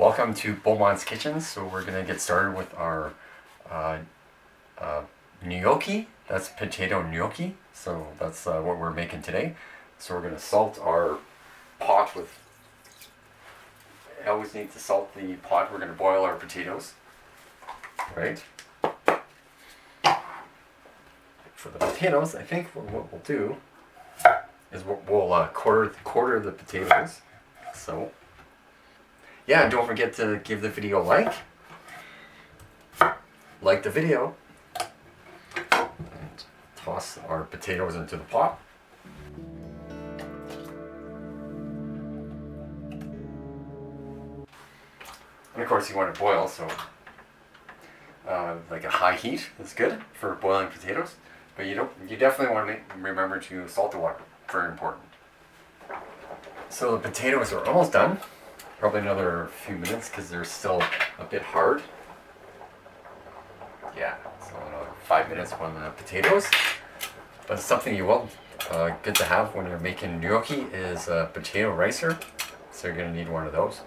Welcome to Beaumont's Kitchen. So we're gonna get started with our gnocchi. That's potato gnocchi. So that's what we're making today. So we're gonna salt our pot with. I always need to salt the pot. We're gonna boil our potatoes, right? For the potatoes, I think what we'll do is we'll quarter the potatoes. So. Yeah, and don't forget to give the video a like the video, and toss our potatoes into the pot. And of course you want to boil, so like a high heat is good for boiling potatoes, but you definitely want to remember to salt the water, very important. So the potatoes are almost done. Probably another few minutes because they're still a bit hard. Yeah, so another 5 minutes on the potatoes. But something you will good to have when you're making gnocchi is a potato ricer. So you're gonna need one of those.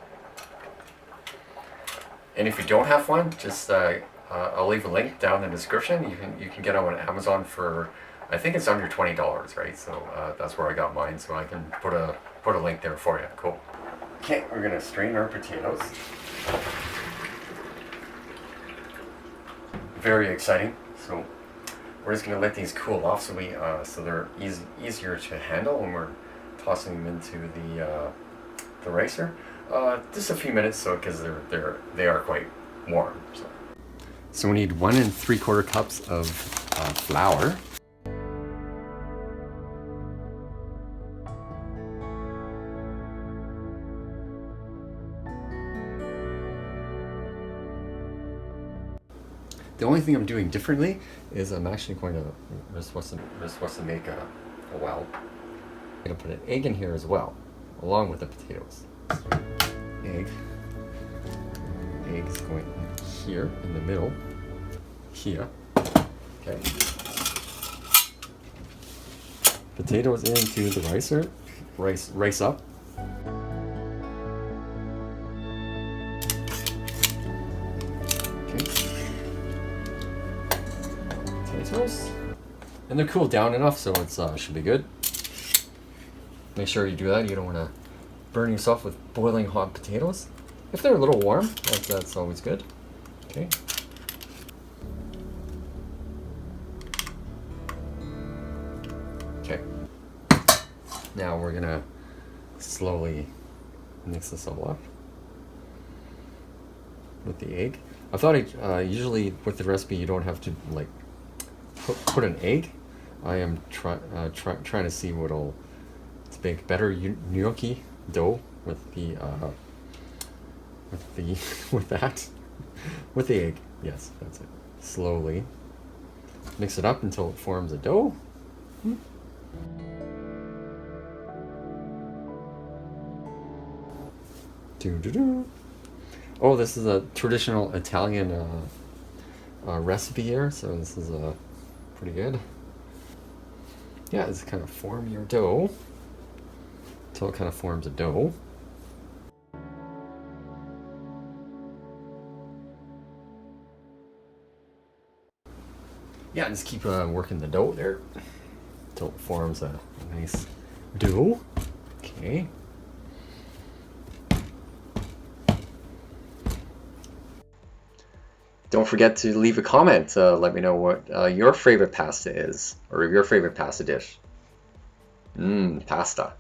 And if you don't have one, just I'll leave a link down in the description. You can get them on Amazon for, I think it's under $20, right? So that's where I got mine. So I can put a link there for you. Cool. Okay, we're gonna strain our potatoes. Very exciting. So we're just gonna let these cool off so they're easier to handle when we're tossing them into the ricer. Just a few minutes, so because they are quite warm. So we need 1 3/4 cups of flour. The only thing I'm doing differently is I'm actually going to just wants to make a well. I'm going to put an egg in here as well, along with the potatoes. So, egg is going in here in the middle. Here. Okay. Potatoes into the ricer. Rice up. And they're cooled down enough, so it's should be good. Make sure you do that. You don't want to burn yourself with boiling hot potatoes. If they're a little warm, that's always good. Okay. Okay. Now we're gonna slowly mix this all up with the egg. I thought usually with the recipe you don't have to like put an egg. I am trying to see what'll make better gnocchi dough with the with the egg. Yes, that's it. Slowly mix it up until it forms a dough. Oh, this is a traditional Italian recipe here, so this is pretty good. Yeah, just kind of form your dough until it kind of forms a dough. Yeah, just keep working the dough there until it forms a nice dough. Okay. Don't forget to leave a comment. Let me know what your favorite pasta is, or your favorite pasta dish. Pasta.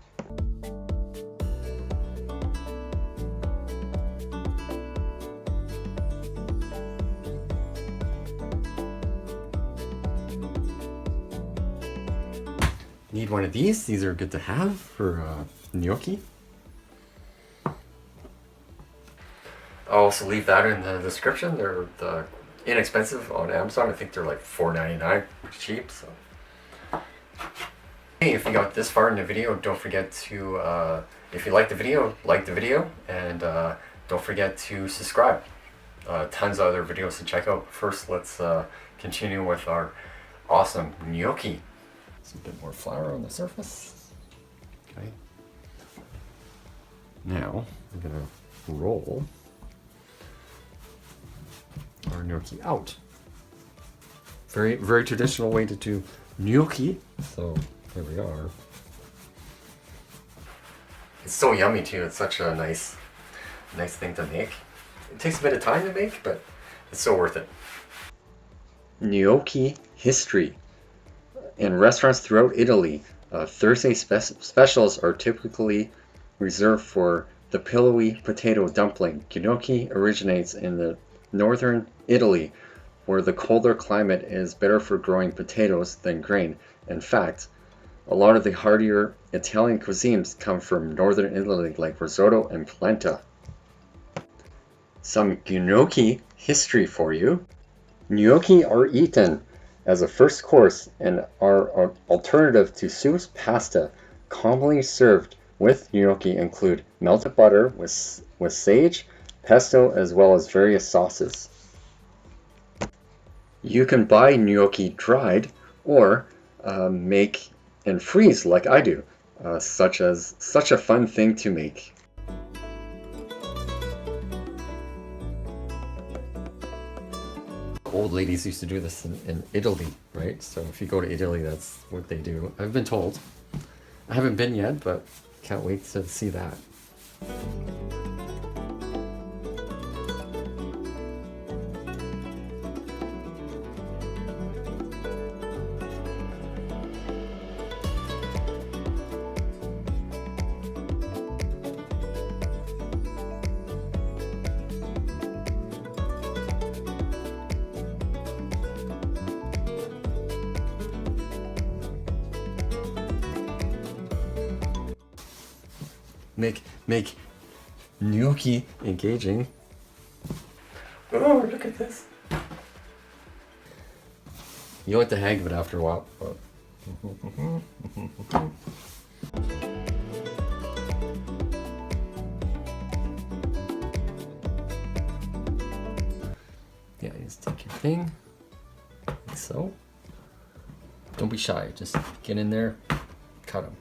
Need one of these. These are good to have for gnocchi. I'll also leave that in the description. They're inexpensive on Amazon. I think they're like $4.99, cheap. So, hey, if you got this far in the video, don't forget to, if you like the video, and don't forget to subscribe. Tons of other videos to check out. First, let's continue with our awesome gnocchi. Some bit more flour on the surface. Okay. Now, I'm gonna roll our gnocchi out. Very, very traditional way to do gnocchi. So here we are. It's so yummy too. It's such a nice thing to make. It takes a bit of time to make, but it's so worth it. Gnocchi history. In restaurants throughout Italy, Thursday specials are typically reserved for the pillowy potato dumpling. Gnocchi originates in the northern Italy, where the colder climate is better for growing potatoes than grain. In fact, a lot of the heartier Italian cuisines come from northern Italy, like risotto and polenta. Some gnocchi history for you. Gnocchi are eaten as a first course and are an alternative to soups. Pasta commonly served with gnocchi include melted butter with sage, pesto, as well as various sauces. You can buy gnocchi dried or make and freeze like I do. Such a fun thing to make. Old ladies used to do this in Italy, right? So if you go to Italy, that's what they do. I've been told. I haven't been yet, but can't wait to see that. Make gnocchi engaging. Oh, look at this. You'll get the hang of it after a while. But... yeah, you just take your thing, like so. Don't be shy, just get in there, cut them.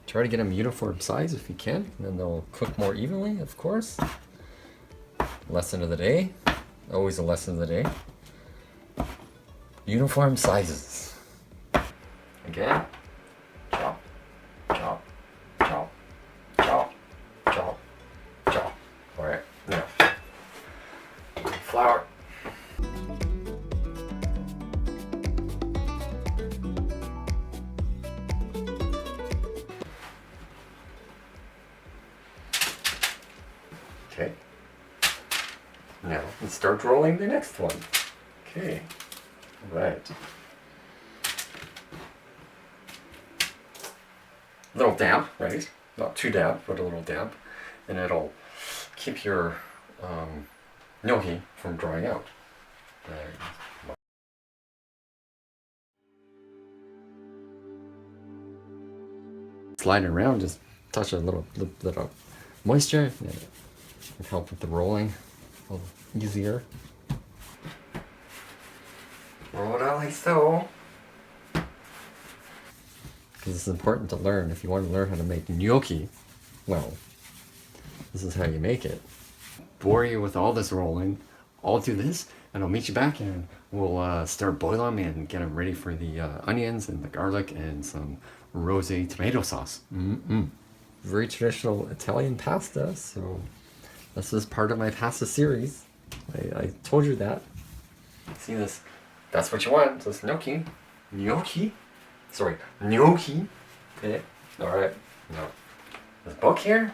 Try to get them uniform size if you can, and then they'll cook more evenly, of course. Lesson of the day. Always a lesson of the day. Uniform sizes. Again. Chop, chop, chop, chop, chop, chop. Alright, now. Flour. Okay. Now let's start rolling the next one. Okay. All right. A little damp, right? Not too damp, but a little damp, and it'll keep your gnocchi from drying out. Slide it around, just touch a little moisture, and it help with the rolling a little easier. Roll it out like so. Because it's important to learn. If you want to learn how to make gnocchi, well, this is how you make it. Bore you with all this rolling. I'll do this, and I'll meet you back, and we'll start boiling them and get them ready for the onions and the garlic and some rosé tomato sauce. Very traditional Italian pasta, so this is part of my pasta series. I told you that. See this? That's what you want. So it's gnocchi. Gnocchi? Sorry, gnocchi. Okay. Alright. No. This book here,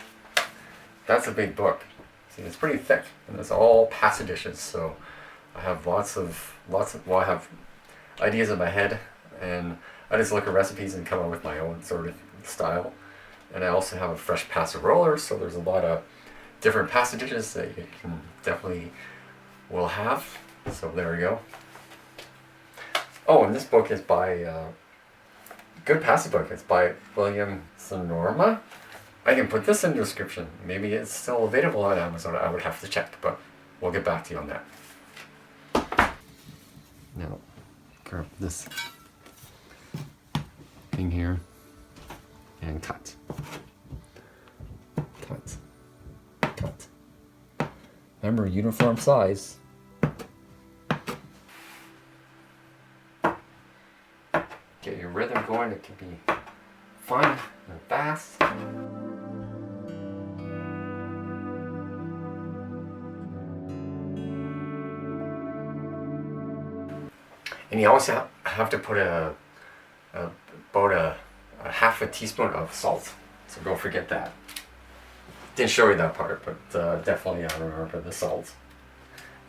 that's a big book. See, it's pretty thick. And it's all pasta dishes. So I have lots of, well, I have ideas in my head. And I just look at recipes and come up with my own sort of style. And I also have a fresh pasta roller. So there's a lot of different pasta dishes that you can definitely will have. So there we go. Oh, and this book is by, good pasta book. It's by William Sonorma. I can put this in the description. Maybe it's still available on Amazon. I would have to check, but we'll get back to you on that. Now, grab this thing here and cut. Cut. Cut. Remember, uniform size. find it to be fun and fast. And you also have to put about a half a teaspoon of salt. So don't forget that. Didn't show you that part, but definitely I remember the salt.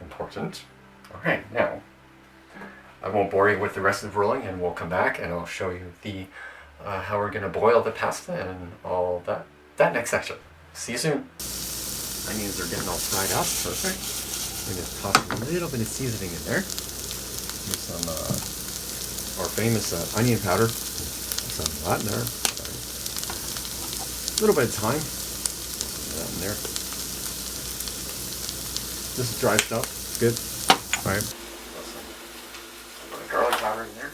Important. Alright, now I won't bore you with the rest of the rolling, and we'll come back and I'll show you the how we're going to boil the pasta and all that next section. See you soon. Onions are getting all fried up. Perfect. We're going to toss a little bit of seasoning in there. Use some our famous onion powder. Some of that in there. A little bit of thyme. Put that in there. This is dry stuff. It's good. Alright. Garlic powder in there.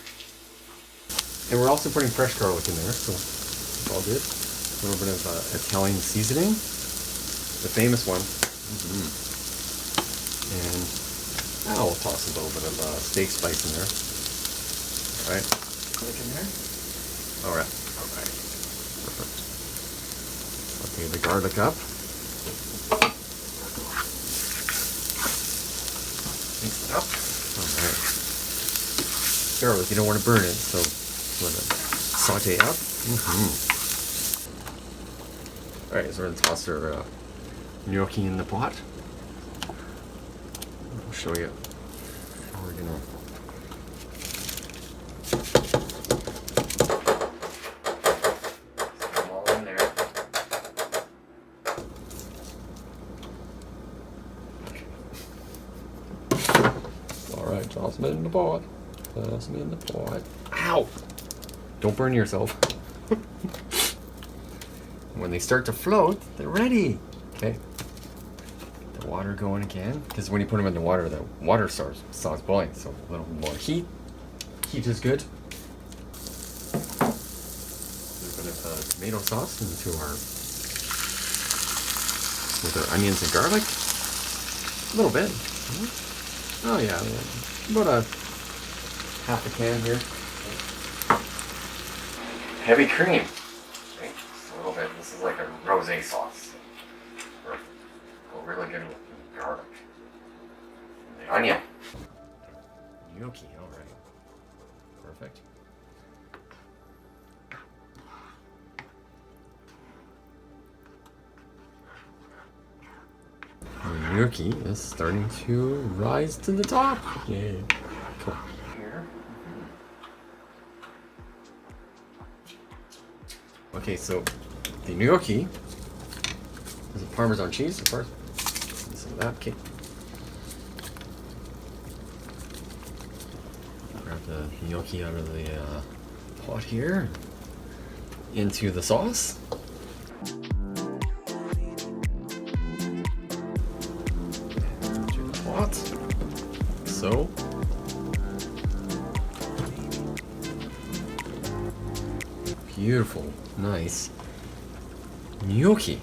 And we're also putting fresh garlic in there, so it's all good. A little bit of Italian seasoning. The famous one. And now we'll toss a little bit of steak spice in there. Alright. Garlic in there. Alright. Alright. Perfect. Okay, the garlic up. Mix it up. Alright. Garlic, you don't want to burn it, so let it saute up. Alright, so we're going to toss our gnocchi in the pot. I'll show you how we're going to put them all in there. Alright, toss them in the pot. Toss them in the pot. Ow! Don't burn yourself. When they start to float, they're ready. Okay. The water going again. Because when you put them in the water starts boiling. So a little more heat. Heat is good. A little bit of tomato sauce into with our onions and garlic. A little bit. Oh yeah, about a half a can here. Heavy cream. Okay, just a little bit. This is like a rosé sauce. Go really good with the garlic. And the onion. Gnocchi, alright. Perfect. The gnocchi is starting to rise to the top. Yay. Cool. Okay, so the gnocchi is a Parmesan cheese, of course. Some of that. Okay. Grab the gnocchi out of the pot here into the sauce. Into the pot. So. Beautiful. Nice. Gnocchi.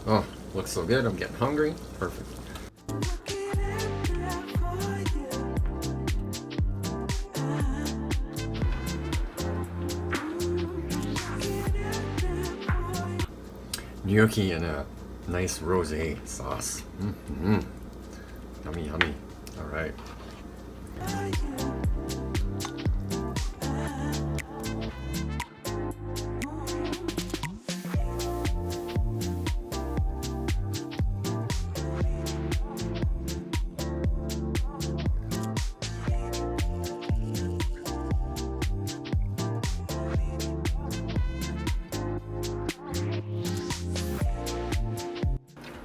Oh, looks so good. I'm getting hungry. Perfect. Gnocchi in a nice rosé sauce. Yummy, yummy. All right.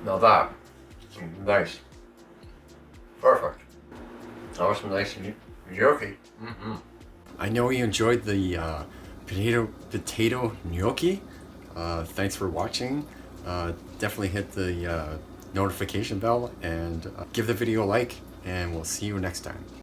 Now that, nice. Perfect. That was some nice gnocchi. I know you enjoyed the potato gnocchi. Thanks for watching. Definitely hit the notification bell and give the video a like, and we'll see you next time.